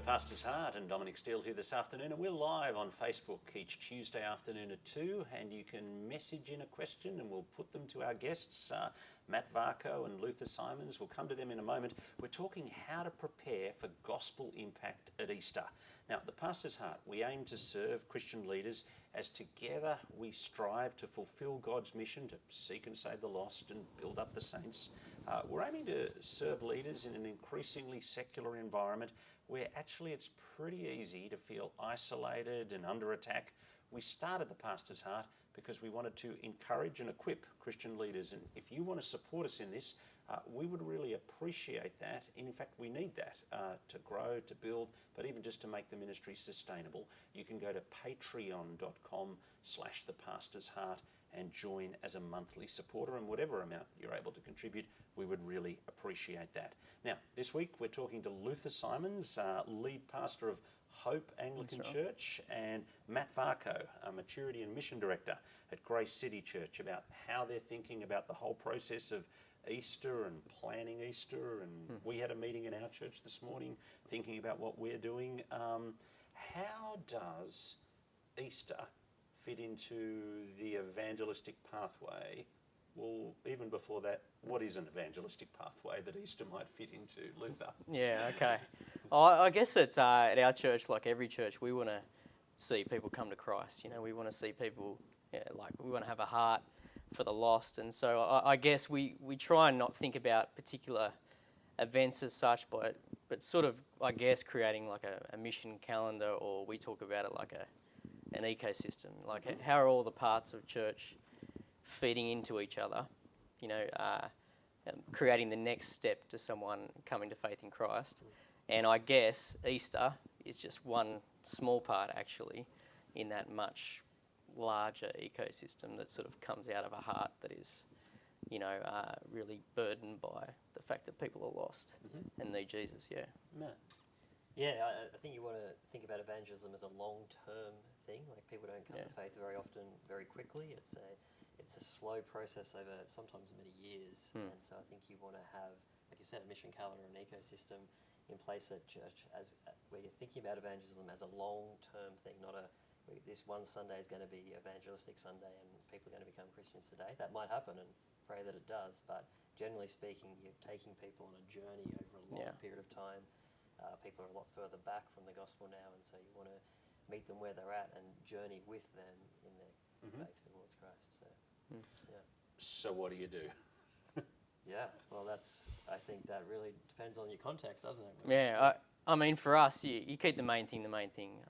Pastor's Heart and Dominic Steele here this afternoon, and we're live on Facebook each Tuesday afternoon at 2, and you can message in a question and we'll put them to our guests, Matt Varcoe and Luther Symons. We'll come to them in a moment. We're talking how to prepare for gospel impact at Easter. Now, at the Pastor's Heart, we aim to serve Christian leaders as together we strive to fulfil God's mission to seek and save the lost and build up the saints. We're aiming to serve leaders in an increasingly secular environment where actually it's pretty easy to feel isolated and under attack. We started the Pastor's Heart because we wanted to encourage and equip Christian leaders, and if you want to support us in this, we would really appreciate that. In fact, we need that to grow, to build, but even just to make the ministry sustainable. You can go to patreon.com/thepastor'sheart and join as a monthly supporter, and whatever amount you're able to contribute, we would really appreciate that. Now, this week we're talking to Luther Symons, lead pastor of Hope Anglican Church, and Matt Varcoe, Maturity and Mission Director at Grace City Church, about how they're thinking about the whole process of Easter and planning Easter. And we had a meeting in our church this morning thinking about what we're doing. How does Easter fit into the evangelistic pathway? Well, even before that, what is an evangelistic pathway that Easter might fit into, Luther? Yeah, okay. I guess it's at our church, like every church, we want to see people come to Christ. You know, we want to see people, we want to have a heart for the lost. And so I guess we try and not think about particular events as such, but sort of, I guess, creating like a mission calendar, or we talk about it like an ecosystem. Like how are all the parts of church feeding into each other, creating the next step to someone coming to faith in Christ. And I guess Easter is just one small part actually in that much larger ecosystem that sort of comes out of a heart that is, really burdened by the fact that people are lost and need Jesus, Matt? Yeah, I think you want to think about evangelism as a long-term thing. Like, people don't come to faith very often, very quickly. It's a slow process over sometimes many years. And so I think you want to have, like you said, a mission calendar, an ecosystem in place at church where you're thinking about evangelism as a long-term thing, not this one Sunday is going to be evangelistic Sunday and people are going to become Christians today. That might happen, and pray that it does, but generally speaking, you're taking people on a journey over a long period of time. People are a lot further back from the gospel now, and so you want to meet them where they're at and journey with them in their faith towards Christ. So what do you do? Yeah, well, I think that really depends on your context, doesn't it? Yeah, I mean, for us, you keep the main thing.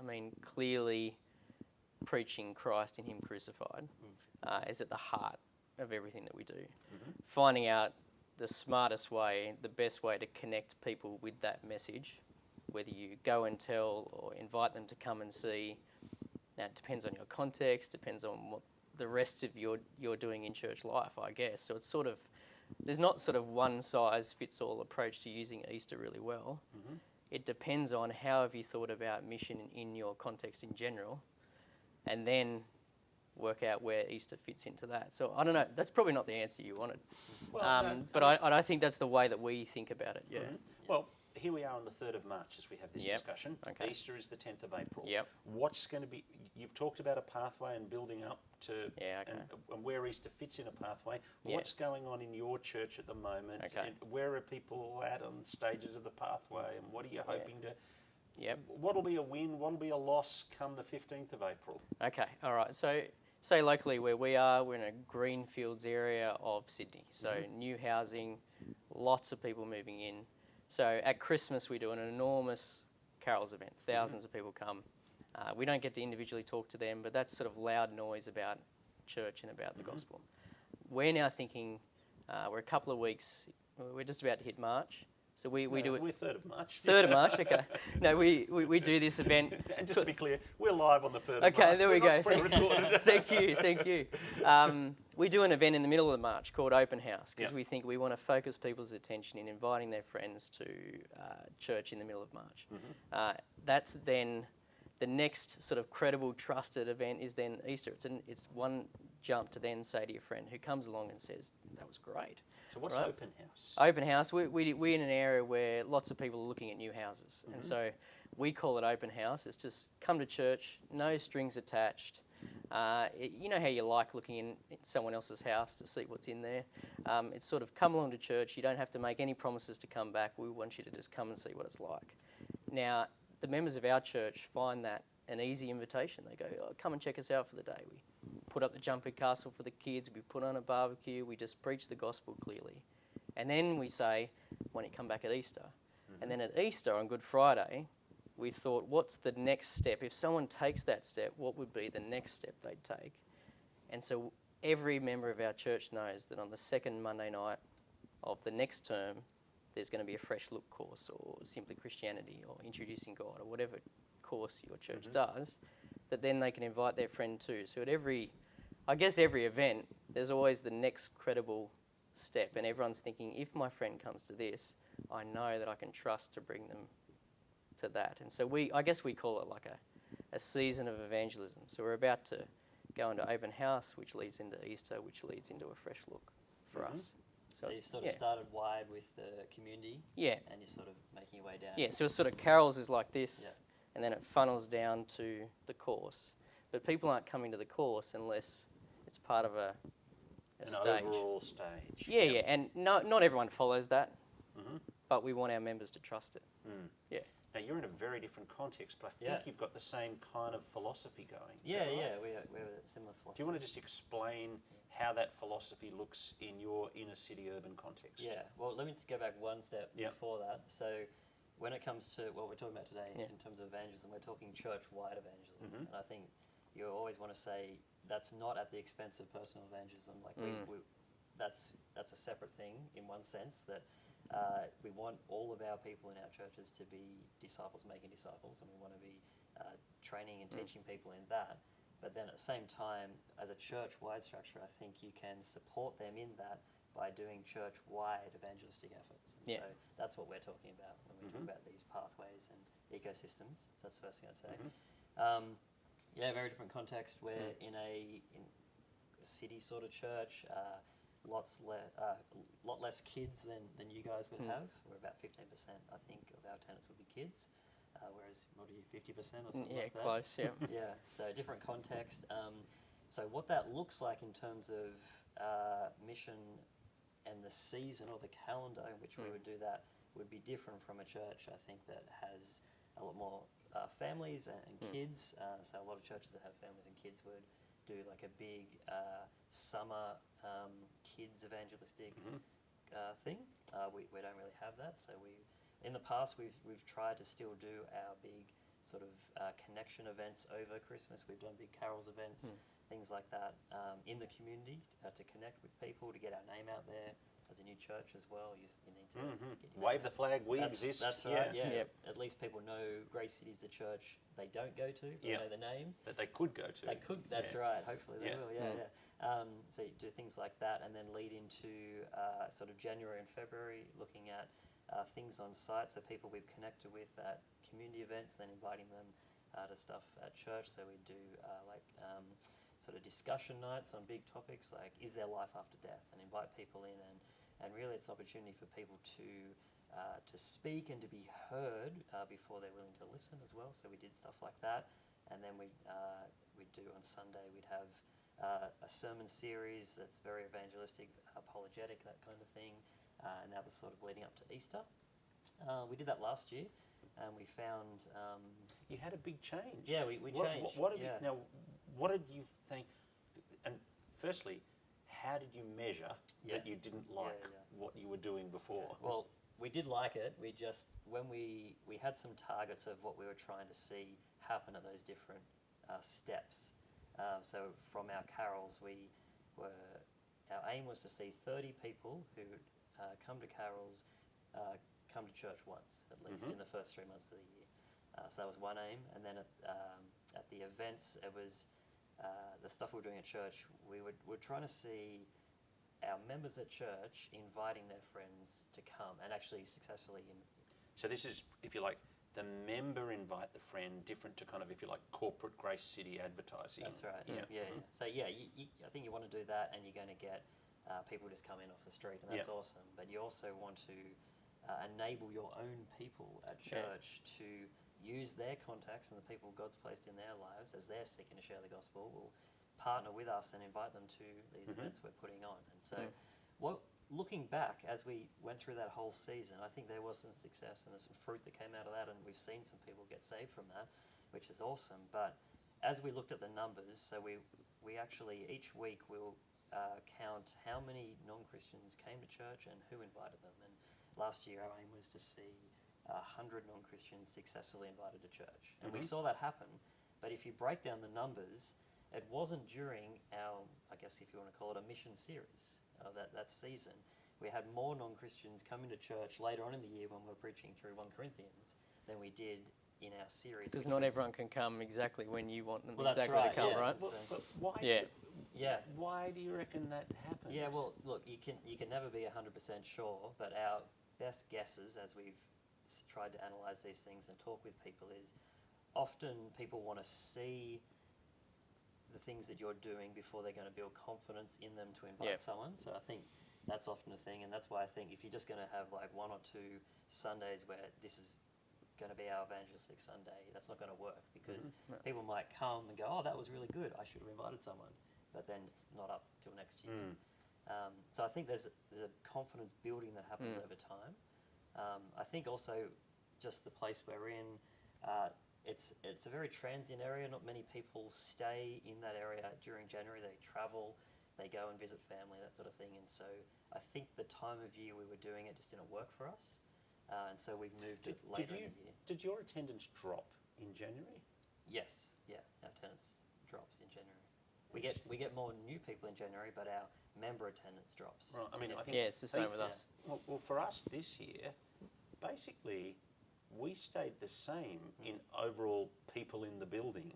I mean, clearly preaching Christ and Him crucified is at the heart of everything that we do. Finding out the smartest way, the best way to connect people with that message, whether you go and tell or invite them to come and see, that depends on your context, depends on what the rest of you're doing in church life, I guess. So it's sort of, there's not sort of one size fits all approach to using Easter really well. It depends on how have you thought about mission in your context in general, and then work out where Easter fits into that. So I don't know, that's probably not the answer you wanted. Well, but I think that's the way that we think about it, Well, here we are on the 3rd of March as we have this discussion. Okay. Easter is the 10th of April. Yep. What's going to be, you've talked about a pathway and building up to and where Easter fits in a pathway. What's going on in your church at the moment? Okay. And where are people at on stages of the pathway, and what are you hoping to... Yep. What'll be a win, what'll be a loss come the 15th of April? Okay, all right. So say locally where we are, we're in a greenfields area of Sydney. So new housing, lots of people moving in. So at Christmas we do an enormous carols event. Thousands of people come. We don't get to individually talk to them, but that's sort of loud noise about church and about the gospel. We're now thinking, we're a couple of weeks, we're just about to hit March. So we do it. We're 3rd of March. 3rd of March, okay. No, we do this event. And just to be clear, we're live on the 3rd of March. Okay, there we go. Pre-recorded. Thank you. We do an event in the middle of March called Open House, because we think we want to focus people's attention in inviting their friends to church in the middle of March. That's then the next sort of credible, trusted event is then Easter. It's one jump to then say to your friend who comes along and says, that was great. So what's Open House? Open House, we're in an area where lots of people are looking at new houses. And so We call it open house. It's just come to church, no strings attached. You know how you like looking in someone else's house to see what's in there. It's sort of come along to church. You don't have to make any promises to come back. We want you to just come and see what it's like. Now, the members of our church find that an easy invitation. They go, oh, come and check us out for the day. We put up the jumper castle for the kids. We put on a barbecue. We just preach the gospel clearly. And then we say, why don't you come back at Easter? Mm-hmm. And then at Easter on Good Friday, we thought, what's the next step? If someone takes that step, what would be the next step they'd take? And so every member of our church knows that on the second Monday night of the next term, there's going to be a fresh look course or Simply Christianity or Introducing God or whatever course your church does, that then they can invite their friend too. So at every event, there's always the next credible step, and everyone's thinking, if my friend comes to this, I know that I can trust to bring them to that. And so we call it like a season of evangelism. So we're about to go into open house, which leads into Easter, which leads into a fresh look for us. So you sort of started wide with the community, and you're sort of making your way down. Yeah, so it's sort of carols is like this, and then it funnels down to the course. But people aren't coming to the course unless it's part of a stage. An overall stage. Yeah, and not everyone follows that, but we want our members to trust it. Yeah. Now, you're in a very different context, but I think you've got the same kind of philosophy going. We have a similar philosophy. Do you want to just explain how that philosophy looks in your inner city urban context? Yeah, well, let me go back one step before that. So when it comes to what we're talking about today in terms of evangelism, we're talking church-wide evangelism. And I think you always want to say that's not at the expense of personal evangelism. Like that's a separate thing in one sense, that we want all of our people in our churches to be disciples making disciples, and we want to be training and teaching people in that. But then at the same time, as a church-wide structure, I think you can support them in that by doing church-wide evangelistic efforts. And so that's what we're talking about when we talk about these pathways and ecosystems. So that's the first thing I'd say. Very different context. We're in a city sort of church. Lot less kids than you guys would have. We're about 15%, I think, of our attendance would be kids. Whereas, what are you, 50% or something like that? Yeah, close, Yeah, so different context. So what that looks like in terms of mission and the season or the calendar in which we would do that would be different from a church, I think, that has a lot more families and kids. So a lot of churches that have families and kids would do like a big summer kids evangelistic thing. We don't really have that, so in the past we've tried to still do our big sort of connection events over Christmas. We've done big carols events, things like that, in the community to connect with people, to get our name out there. As a new church as well, you need to wave the flag. We exist. That's right. Yeah. At least people know Grace City is the church they don't go to. They know the name that they could go to. They could. That's right. Hopefully they will. So you do things like that, and then lead into sort of January and February, looking at things on site. So people we've connected with at community events, then inviting them to stuff at church. So we do sort of discussion nights on big topics like, is there life after death, and invite people in, and really it's an opportunity for people to speak and to be heard before they're willing to listen as well. So we did stuff like that, and then we'd do on Sunday, we'd have a sermon series that's very evangelistic, apologetic, that kind of thing, and that was sort of leading up to Easter. We did that last year, and we found... you had a big change. Yeah, we changed. What did you think? And firstly, how did you measure that you didn't like what you were doing before? Well, we did like it. We just, when we had some targets of what we were trying to see happen at those different steps. So from our carols, our aim was to see 30 people who come to carols, come to church once, at least in the first 3 months of the year. So that was one aim. And then at the events, it was the stuff we were doing at church. We're trying to see our members at church inviting their friends to come, and actually successfully. So this is, if you like, the member invite the friend, different to kind of, if you like, corporate Grace City advertising. That's right. Yeah. So I think you want to do that, and you're going to get people just come in off the street, and that's awesome. But you also want to enable your own people at church to use their contacts and the people God's placed in their lives as they're seeking to share the gospel will partner with us and invite them to these events we're putting on. And so, looking back as we went through that whole season, I think there was some success and there's some fruit that came out of that, and we've seen some people get saved from that, which is awesome. But as we looked at the numbers, so we actually each week we'll count how many non-Christians came to church and who invited them. And last year our aim was to see 100 non-Christians successfully invited to church. And we saw that happen. But if you break down the numbers, it wasn't during our, I guess if you want to call it a mission series, that season. We had more non-Christians coming to church later on in the year when we were preaching through 1 Corinthians than we did in our series. Because not everyone can come exactly when you want them Well, that's exactly right, to come, yeah. right? But why? Yeah. Why do you reckon that happens? Yeah, well, look, you can never be 100% sure, but our best guesses as we've tried to analyse these things and talk with people is often people want to see the things that you're doing before they're going to build confidence in them to invite someone. So I think that's often a thing, and that's why I think if you're just going to have like 1 or 2 Sundays where this is going to be our evangelistic Sunday, that's not going to work, because people might come and go, oh, that was really good, I should have invited someone, but then it's not up till next year. So I think there's a confidence building that happens over time. I think also just the place we're in, it's a very transient area. Not many people stay in that area during January. They travel, they go and visit family, that sort of thing. And so I think the time of year we were doing it just didn't work for us. And so we've moved it later in the year. Did your attendance drop in January? Yes, yeah, our attendance drops in January. We get more new people in January, but our member attendance drops. Right. I mean, I think Yeah, it's the same with us. Well, for us this year, basically, we stayed the same in overall people in the building,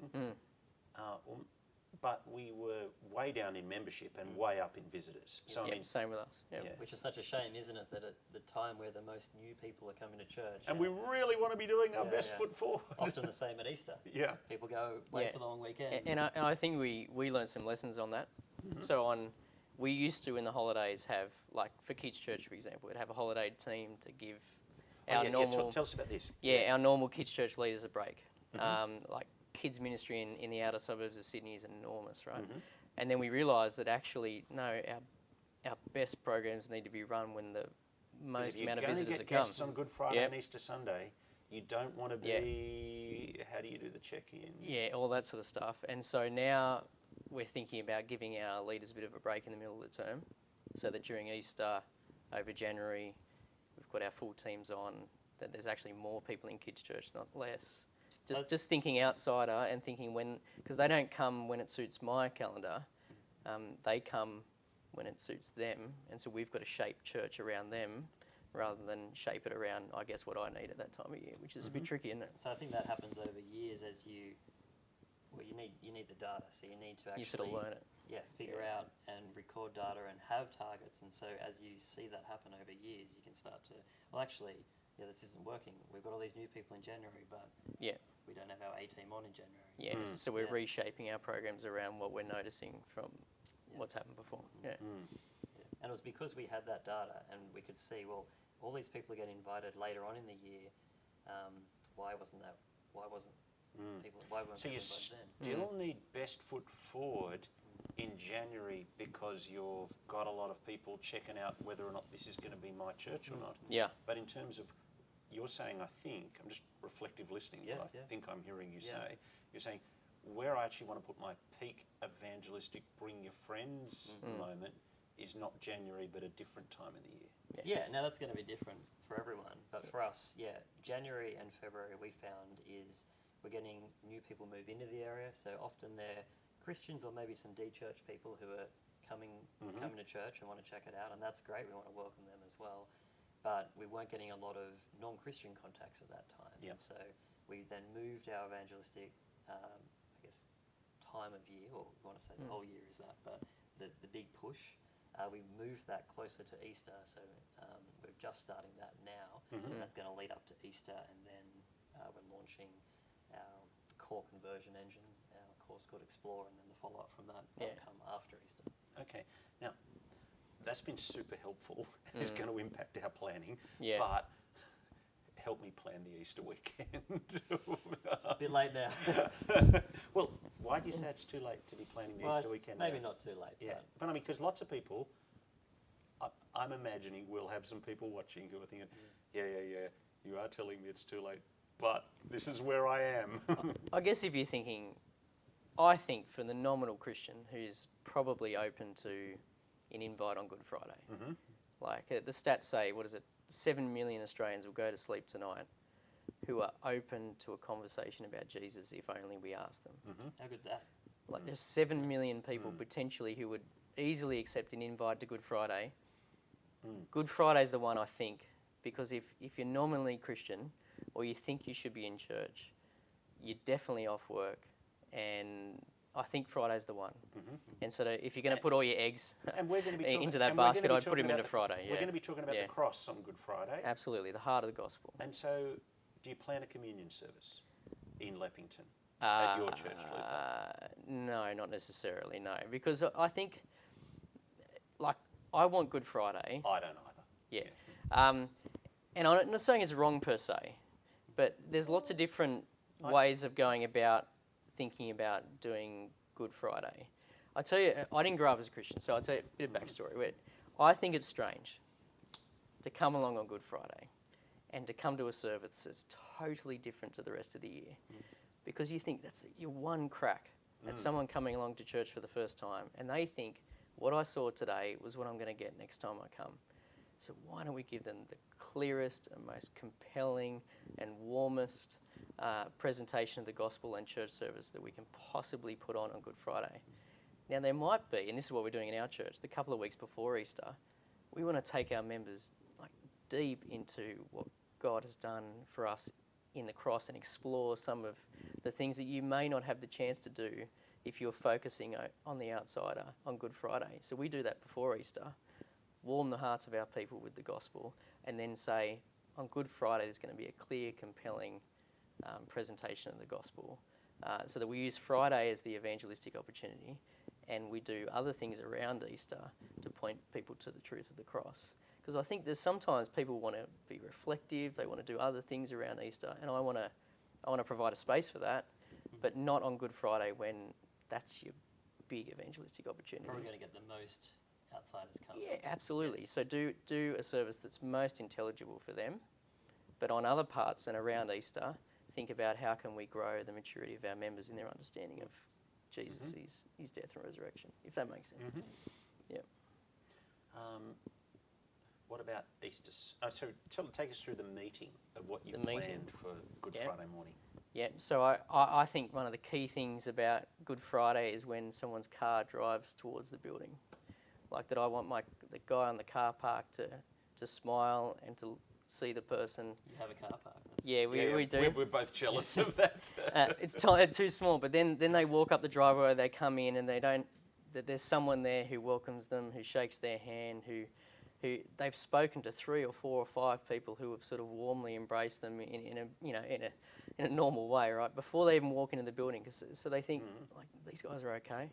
but we were way down in membership and way up in visitors. So I mean, same with us. Yep. Yeah. Which is such a shame, isn't it, that at the time where the most new people are coming to church, and we really want to be doing our best foot forward. often the same at Easter. Yeah. People go wait for the long weekend. And I think we learned some lessons on that. So we used to in the holidays have, like for Kids Church, for example, we'd have a holiday team to give our normal. Tell us about this. Yeah, our normal Kids Church leaders a break. Like kids ministry in the outer suburbs of Sydney is enormous, right? And then we realised that actually, no, our best programs need to be run when the most amount of visitors are come. Guests on Good Friday and Easter Sunday, you don't want to be, how do you do the check-in? Yeah, all that sort of stuff. And so now we're thinking about giving our leaders a bit of a break in the middle of the term, so that during Easter, over January, we've got our full teams on, that there's actually more people in Kids Church, not less. Just thinking outsider and thinking because they don't come when it suits my calendar, they come when it suits them, and so we've got to shape church around them rather than shape it around, I guess, what I need at that time of year, which is a bit tricky, isn't it? So I think that happens over years as you need the data, so you need to actually... You sort of learn it. Yeah, figure out and record data and have targets, and so as you see that happen over years, you can start to, well actually, this isn't working. We've got all these new people in January, but we don't have our A team on in January. Yeah, so we're reshaping our programs around what we're noticing from what's happened before. Yeah. And it was because we had that data and we could see, well, all these people are getting invited later on in the year. Why wasn't people So you invited then? still need best foot forward in January because you've got a lot of people checking out whether or not this is going to be my church or not. Yeah. But in terms of, you're saying, I think, I'm just reflective listening, but I think I'm hearing you say, you're saying, where I actually want to put my peak evangelistic bring your friends moment is not January but a different time of the year. Yeah, now that's going to be different for everyone, but for us, January and February we found is we're getting new people move into the area, so often they're Christians or maybe some D-church people who are coming to church and want to check it out, and that's great, we want to welcome them as well. But we weren't getting a lot of non-Christian contacts at that time. And so we then moved our evangelistic, time of year, or we want to say the whole year is that, but the big push, we moved that closer to Easter. So we're just starting that now, and that's going to lead up to Easter, and then we're launching our core conversion engine, our course called Explore, and then the follow-up from that will come after Easter. Okay, now that's been super helpful and it's going to impact our planning. Yeah. But help me plan the Easter weekend. A bit late now. Well, why do you say it's too late to be planning the Well, Easter it's weekend? maybe now? not too late. Yeah, but I mean, because lots of people, I'm imagining we'll have some people watching who are thinking, yeah, you are telling me it's too late, but this is where I am. I guess if you're thinking, I think for the nominal Christian who's probably open to an invite on Good Friday, like the stats say, 7 million Australians will go to sleep tonight who are open to a conversation about Jesus if only we ask them. How good's that? Like there's 7 million people potentially who would easily accept an invite to Good Friday. Good Friday's the one, I think, because if you're nominally Christian or you think you should be in church, you're definitely off work, and I think Friday's the one. And so if you're going to put all your eggs And we're going to be talking, into that and we're basket, gonna be I'd put talking him into about Friday. We're going to be talking about the cross on Good Friday. Absolutely, the heart of the gospel. And so, do you plan a communion service in Leppington at your church, Luther? No, not necessarily, no. Because I think, like, I want Good Friday. I don't either. Yeah. And I'm not saying it's wrong per se, but there's lots of different ways of going about thinking about doing Good Friday. I tell you, I didn't grow up as a Christian, so I'll tell you a bit of backstory. Where I think it's strange to come along on Good Friday and to come to a service that's totally different to the rest of the year, because you think that's your one crack at someone coming along to church for the first time, and they think what I saw today was what I'm going to get next time I come. So why don't we give them the clearest and most compelling and warmest presentation of the gospel and church service that we can possibly put on Good Friday. Now there might be, and this is what we're doing in our church, the couple of weeks before Easter, we want to take our members like deep into what God has done for us in the cross and explore some of the things that you may not have the chance to do if you're focusing on the outsider on Good Friday. So we do that before Easter, warm the hearts of our people with the gospel, and then say on Good Friday there's going to be a clear, compelling presentation of the gospel, so that we use Friday as the evangelistic opportunity, and we do other things around Easter to point people to the truth of the cross. Because I think there's sometimes people want to be reflective, they want to do other things around Easter, and I want to provide a space for that, but not on Good Friday when that's your big evangelistic opportunity. Probably going to get the most outsiders coming. Yeah, absolutely. So do a service that's most intelligible for them, but on other parts and around Easter, think about how can we grow the maturity of our members in their understanding of Jesus, his death and resurrection, if that makes sense. Yeah. What about Easter? Take us through the meeting of what you The planned meeting. for Good Yeah. Friday morning. Yeah, so I think one of the key things about Good Friday is when someone's car drives towards the building. Like that I want the guy on the car park to smile and to see the person. You have a car park. We do. We're both jealous of that. It's too small, but then they walk up the driveway, they come in, and that there's someone there who welcomes them, who shakes their hand, who they've spoken to 3 or 4 or 5 people who have sort of warmly embraced them in a normal way, right, before they even walk into the building, so they think like these guys are okay,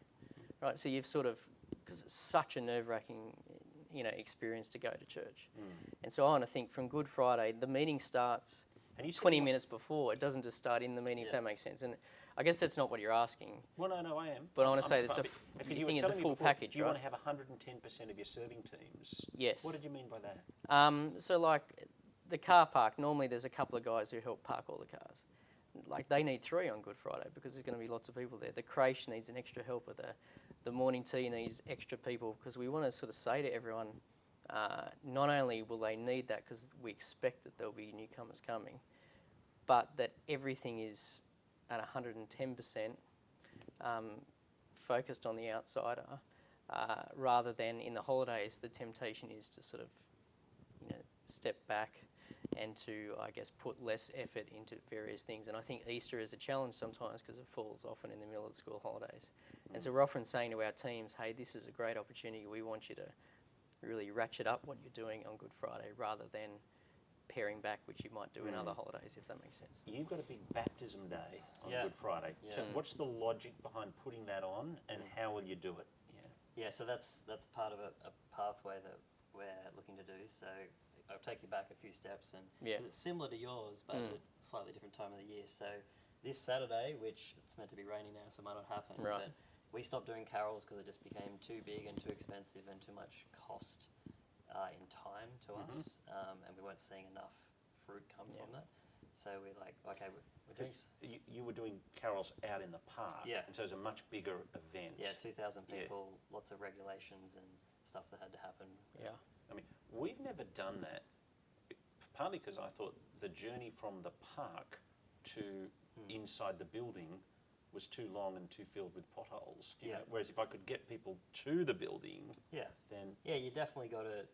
right? So you've sort of, because it's such a nerve-wracking experience to go to church, and so I want to think from Good Friday the meeting starts 20 minutes before. It doesn't just start in the meeting, if that makes sense. And I guess that's not what you're asking. Well, no, I am. But I want to say that's because you you think were of the telling me full before, package, you right? want to have 110% of your serving teams. Yes. What did you mean by that? So like the car park, normally there's a couple of guys who help park all the cars. Like they need 3 on Good Friday because there's going to be lots of people there. The creche needs an extra helper. The morning tea needs extra people, because we want to sort of say to everyone, not only will they need that because we expect that there'll be newcomers coming, but that everything is at 110% focused on the outsider, rather than in the holidays the temptation is to sort of step back and to, I guess, put less effort into various things. And I think Easter is a challenge sometimes because it falls often in the middle of the school holidays. And so we're often saying to our teams, hey, this is a great opportunity. We want you to really ratchet up what you're doing on Good Friday rather than paring back, which you might do in other holidays, if that makes sense. You've got a big baptism day on Good Friday. Yeah. What's the logic behind putting that on, and how will you do it? Yeah, so that's part of a pathway that we're looking to do. So I'll take you back a few steps, and Yeah. 'cause it's similar to yours, but at a slightly different time of the year. So this Saturday, which it's meant to be raining now, so it might not happen, Right. but we stopped doing carols because it just became too big and too expensive and too much cost in time to us, and we weren't seeing enough fruit come from that. So we're like, okay, we're doing. You were doing carols out in the park, Yeah. and so it was a much bigger event. Yeah, 2,000 Yeah. people, lots of regulations and stuff that had to happen. Yeah. I mean, we've never done that, partly because I thought the journey from the park to inside the building was too long and too filled with potholes. You Yeah. know? Whereas if I could get people to the building, Yeah. then Yeah, you definitely got to.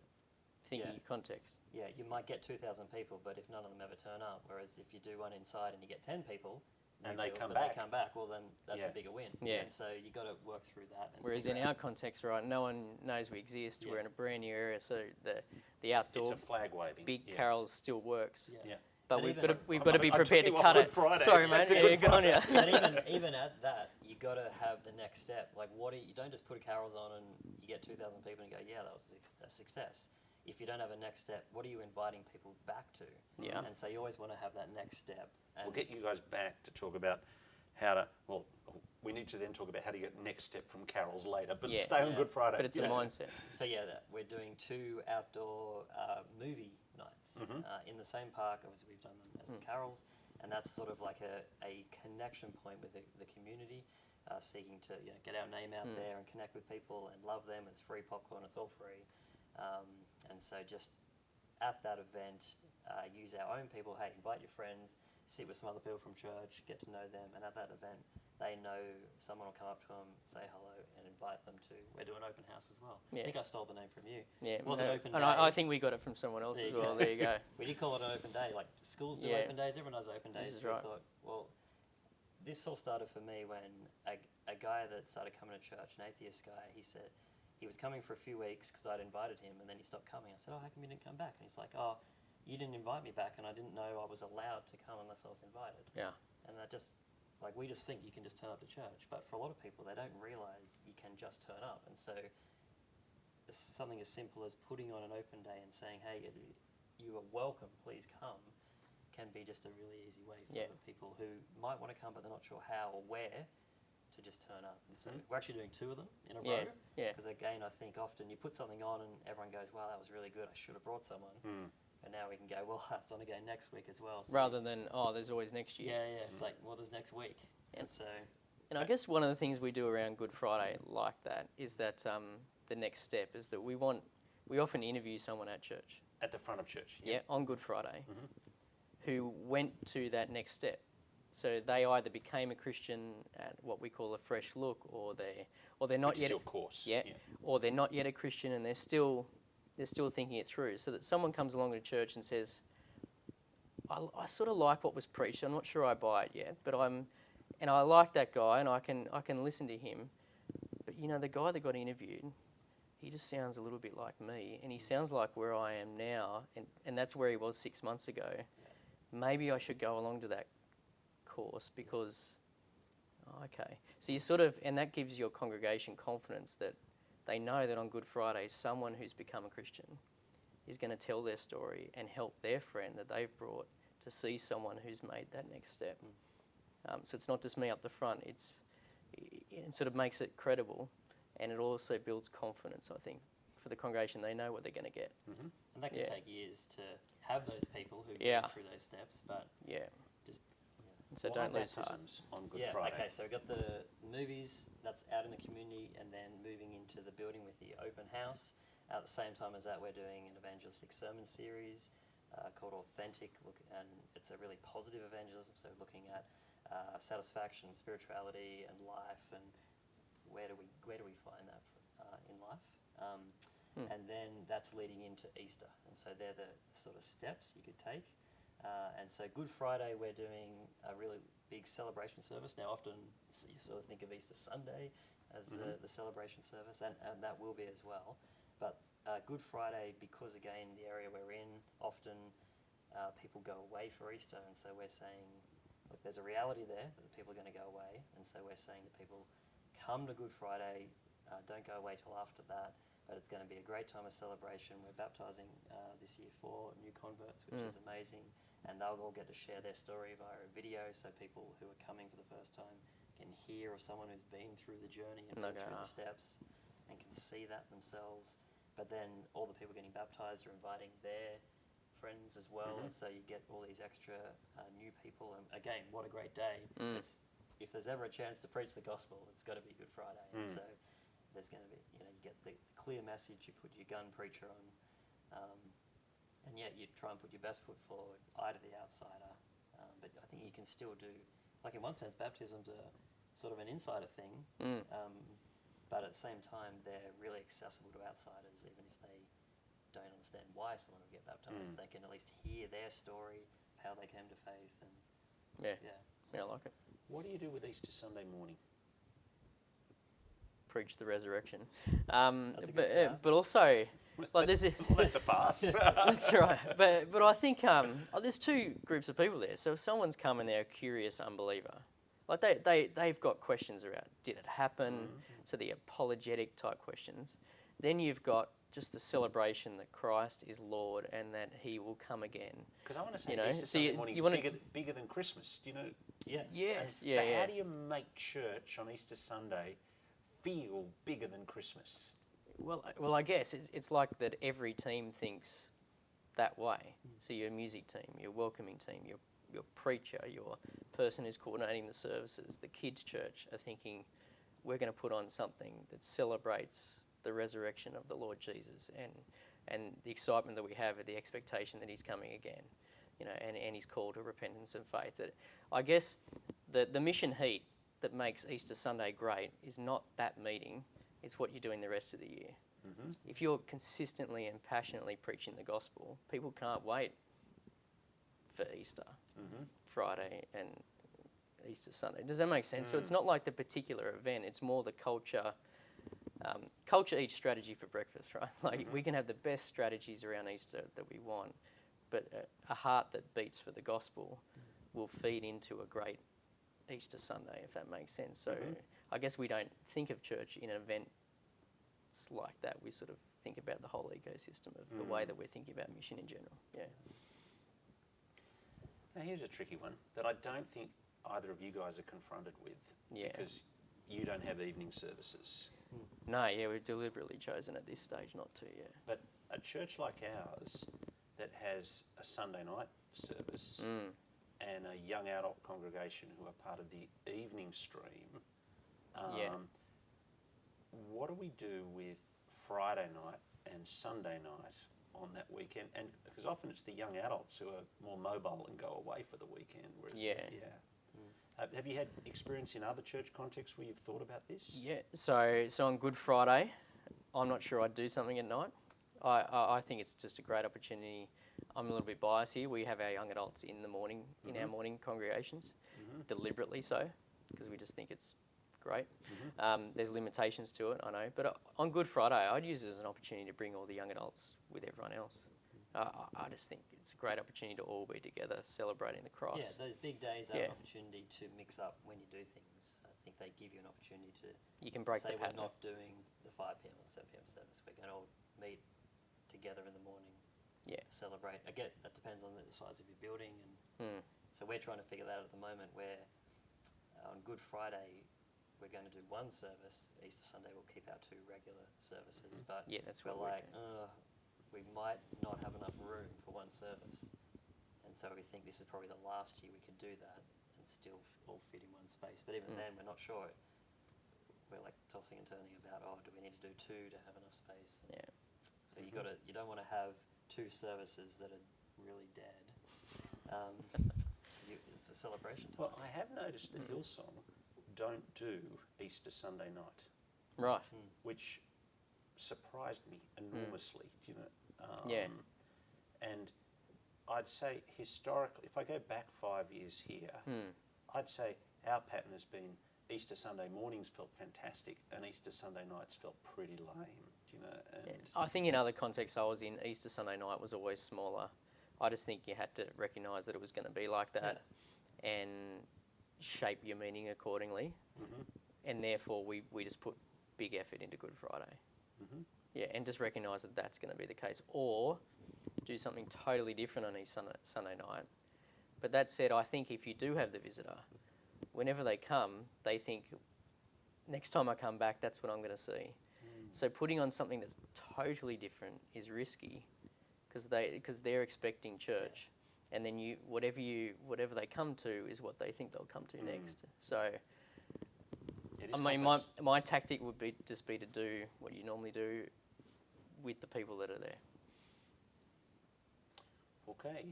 Think Yeah. of your context. Yeah, you might get 2,000 people, but if none of them ever turn up, whereas if you do one inside and you get 10 people, And new they people, come but back. they come back, well then that's Yeah. a bigger win. Yeah. And so you got to work through that. And Whereas in figure our out- context, right, no one knows we exist. Yeah. We're in a brand new area, so the it's outdoor a flag waving. big yeah. carols still works. Yeah. Yeah. But But we've even- got to I be took prepared you to off cut Good it. Friday. Sorry, Back mate. to Yeah, Good good on you. But even at that, you got to have the next step. Like, you don't just put carols on and you get 2,000 people and you go, yeah, that was a success. If you don't have a next step, what are you inviting people back to? Yeah. And so you always want to have that next step. And We'll get you guys back to talk about how to, well, we need to then talk about how to get next step from carols later, but Yeah. stay on Yeah. Good Friday. But it's the mindset. So yeah, we're doing 2 outdoor movie nights in the same park. Obviously, we've done them as carols, and that's sort of like a connection point with the community, seeking to get our name out there and connect with people and love them. It's free popcorn. It's all free, and so just at that event, use our own people. Hey, invite your friends, sit with some other people from church, get to know them, and at that event, they know someone will come up to them, say hello, and invite them to. We're doing open house as well. Yeah. I think I stole the name from you. Yeah, It was an open and day. I think we got it from someone else There as you well. go. There you go. We did call it an open day. Like schools do Yeah. open days, everyone does open days. This is So we right. thought, well, this all started for me when a guy that started coming to church, an atheist guy, he said he was coming for a few weeks because I'd invited him, and then he stopped coming. I said, oh, how come you didn't come back? And he's like, oh, you didn't invite me back, and I didn't know I was allowed to come unless I was invited. Yeah. And that just, like, we just think you can just turn up to church, but for a lot of people, they don't realise you can just turn up. And so something as simple as putting on an open day and saying, hey, you are welcome, please come, can be just a really easy way for people who might want to come, but they're not sure how or where to just turn up. And so we're actually doing 2 of them in a row. Yeah. Because again, I think often you put something on and everyone goes, wow, that was really good, I should have brought someone. And now we can go, well, it's on again next week as well. So Rather than, oh, there's always next year. yeah, it's like, well, there's next week. Yeah. And so, And I guess one of the things we do around Good Friday like that is that the next step is that we often interview someone at church. At the front of church. Yeah, on Good Friday, who went to that next step. So they either became a Christian at what we call a fresh look, or they're not Which is yet your course. yeah, or they're not yet a Christian and they're still thinking it through. So that someone comes along to church and says, I sort of like what was preached. I'm not sure I buy it yet, but I like that guy and I can listen to him. But the guy that got interviewed, he just sounds a little bit like me, and he sounds like where I am now, and that's where he was 6 months ago. Maybe I should go along to that course because, okay. So you and that gives your congregation confidence that they know that on Good Friday, someone who's become a Christian is going to tell their story and help their friend that they've brought to see someone who's made that next step. So it's not just me up the front, it sort of makes it credible, and it also builds confidence, I think, for the congregation. They know what they're going to get. and that can Yeah. take years to have those people who Yeah. go through those steps, but Yeah. just, And so Why don't lose heart. baptisms on Good yeah, Friday? okay, so we've got the movies, that's out in the community, and then moving into the building with the open house. At the same time as that, we're doing an evangelistic sermon series called Authentic, and it's a really positive evangelism, so looking at satisfaction, spirituality, and life, and where do we find that in life? And then that's leading into Easter, and so they're the sort of steps you could take. And so Good Friday, we're doing a really big celebration service. Now, often you sort of think of Easter Sunday as the celebration service, and that will be as well. But Good Friday, because again, the area we're in, often people go away for Easter, and so we're saying, look, there's a reality there that the people are going to go away, and so we're saying to people, come to Good Friday, don't go away till after that, but it's going to be a great time of celebration. We're baptising this year 4 new converts, which is amazing, and they'll all get to share their story via a video, so people who are coming for the first time can hear of someone who's been through the journey and been through the steps and can see that themselves. But then all the people getting baptised are inviting their friends as well, and so you get all these extra new people. And again, what a great day! If there's ever a chance to preach the gospel, it's got to be Good Friday. And so there's going to be, you get the clear message, you put your gun preacher on, and yet you try and put your best foot forward, eye to the outsider. But I think you can still do, like in one sense, baptism's a sort of an insider thing, but at the same time, they're really accessible to outsiders, even if they don't understand why someone would get baptised. They can at least hear their story, how they came to faith, and I like it. What do you do with Easter Sunday morning? Preach the resurrection. That's a good start. But also, like there's a Well, that's a pass. that's right. But I think there's two groups of people there. So if someone's come and they're a curious unbeliever, like they've got questions around, did it happen? So the apologetic type questions. Then you've got just the celebration that Christ is Lord and that He will come again. Because I want to say, so Easter Sunday you morning is wanna- bigger than Christmas. Yeah. Yes. So how do you make church on Easter Sunday feel bigger than Christmas? Well, I guess it's like that every team thinks that way. So your music team, your welcoming team, your preacher, your person who's coordinating the services, the kids' church are thinking, we're going to put on something that celebrates the resurrection of the Lord Jesus and the excitement that we have at the expectation that He's coming again, and His call to repentance and faith. That I guess the mission heat that makes Easter Sunday great is not that meeting, it's what you're doing the rest of the year. If you're consistently and passionately preaching the gospel, people can't wait for Easter, Friday and Easter Sunday. Does that make sense? So it's not like the particular event, it's more the culture. Culture eats strategy for breakfast, right? Like we can have the best strategies around Easter that we want, but a heart that beats for the gospel will feed into a great Easter Sunday, if that makes sense. So I guess we don't think of church in events like that. We sort of think about the whole ecosystem of the way that we're thinking about mission in general. Yeah. Now here's a tricky one that I don't think either of you guys are confronted with, because you don't have evening services. No, we've deliberately chosen at this stage not to, But a church like ours that has a Sunday night service and a young adult congregation who are part of the evening stream, what do we do with Friday night and Sunday night on that weekend? And because often it's the young adults who are more mobile and go away for the weekend. Whereas have you had experience in other church contexts where you've thought about this? Yeah. So on Good Friday, I'm not sure I'd do something at night. I think it's just a great opportunity. I'm a little bit biased here. We have our young adults in the morning, in our morning congregations, deliberately so, because we just think it's great. There's limitations to it, I know. But on Good Friday, I'd use it as an opportunity to bring all the young adults with everyone else. I just think it's a great opportunity to all be together celebrating the cross. Yeah, those big days are an opportunity to mix up when you do things. I think they give you an opportunity to you can break say the we're pattern. not doing the 5 p.m. or 7 p.m. service. We're going to all meet together in the morning, celebrate. Again, that depends on the size of your building. And so we're trying to figure that out at the moment where on Good Friday, we're going to do one service. Easter Sunday, we'll keep our 2 regular services. But that's we're what like, we might not have enough room for one service. And so we think this is probably the last year we could do that and still all fit in one space. But even then, we're not sure. We're like tossing and turning about, do we need to do 2 to have enough space? Yeah. So you don't want to have 2 services that are really dead. It's a celebration time. Well, I have noticed that Hillsong don't do Easter Sunday night. Right. Which surprised me enormously, and I'd say historically, if I go back 5 years here, I'd say our pattern has been Easter Sunday mornings felt fantastic and Easter Sunday nights felt pretty lame, And I think in other contexts I was in, Easter Sunday night was always smaller. I just think you had to recognise that it was going to be like that and shape your meaning accordingly. And therefore we just put big effort into Good Friday. Yeah, and just recognise that that's going to be the case. Or do something totally different on each Sunday night. But that said, I think if you do have the visitor, whenever they come, they think, next time I come back, that's what I'm going to see. So putting on something that's totally different is risky because they're expecting church, and then whatever they come to is what they think they'll come to next. So I mean, my tactic would be to do what you normally do with the people that are there. Okay.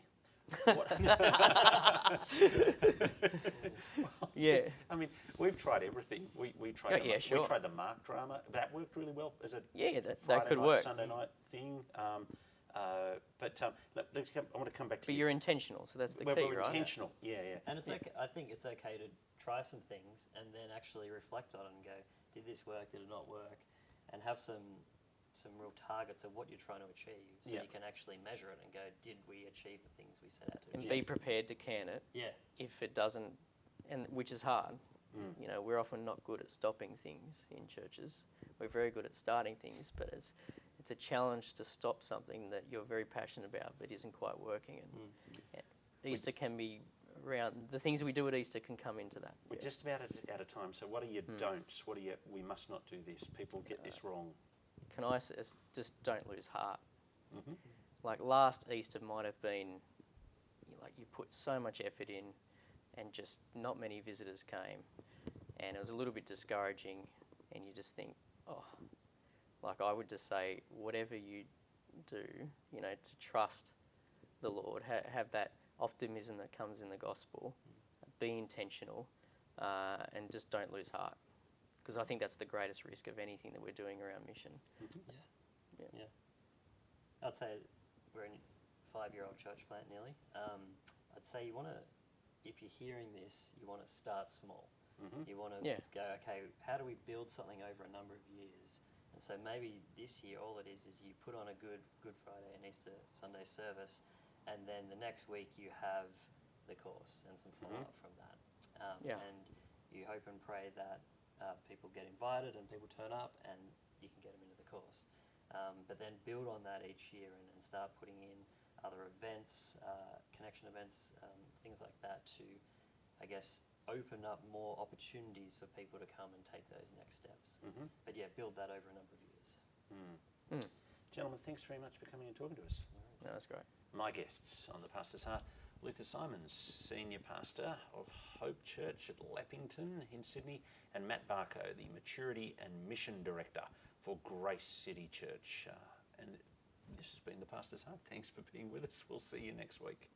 Yeah. I mean, we've tried everything. We tried. We tried the Mark drama. That worked really well as a that could work. Sunday night thing. But I want to come back to. But you're intentional, so that's the key, we're right? Intentional. Yeah. And it's okay. I think it's okay to try some things and then actually reflect on it and go, did this work? Did it not work? And have some real targets of what you're trying to achieve, so you can actually measure it and go, did we achieve the things we set out to achieve? And be prepared to can it. Yeah. If it doesn't, and which is hard. You know, we're often not good at stopping things in churches. We're very good at starting things, but it's a challenge to stop something that you're very passionate about but isn't quite working. And Easter can be around, the things we do at Easter can come into that. We're just about out of time. So what are your don'ts? What are your, we must not do this? People get this wrong. Can I say, just don't lose heart. Like last Easter might have been, like you put so much effort in and just not many visitors came, and it was a little bit discouraging, and you just think, oh, like I would just say, whatever you do, you know, to trust the Lord, have that optimism that comes in the gospel, be intentional, and just don't lose heart. Because I think that's the greatest risk of anything that we're doing around mission. Yeah. I'd say we're a 5-year-old church plant nearly. I'd say you want to, if you're hearing this, you want to start small. You want to go, okay, how do we build something over a number of years? And so maybe this year all it is you put on a Good Friday and Easter Sunday service, and then the next week you have the course and some follow-up from that. And you hope and pray that people get invited and people turn up and you can get them into the course. But then build on that each year and start putting in other events, connection events, things like that to, I guess, open up more opportunities for people to come and take those next steps. But yeah, build that over a number of years. Gentlemen, thanks very much for coming and talking to us. No, that's great. My guests on the Pastor's Heart, Luther Symons, Senior Pastor of Hope Church at Leppington in Sydney, and Matt Varcoe, the Maturity and Mission Director for Grace City Church. And this has been the Pastor's Heart. Thanks for being with us. We'll see you next week.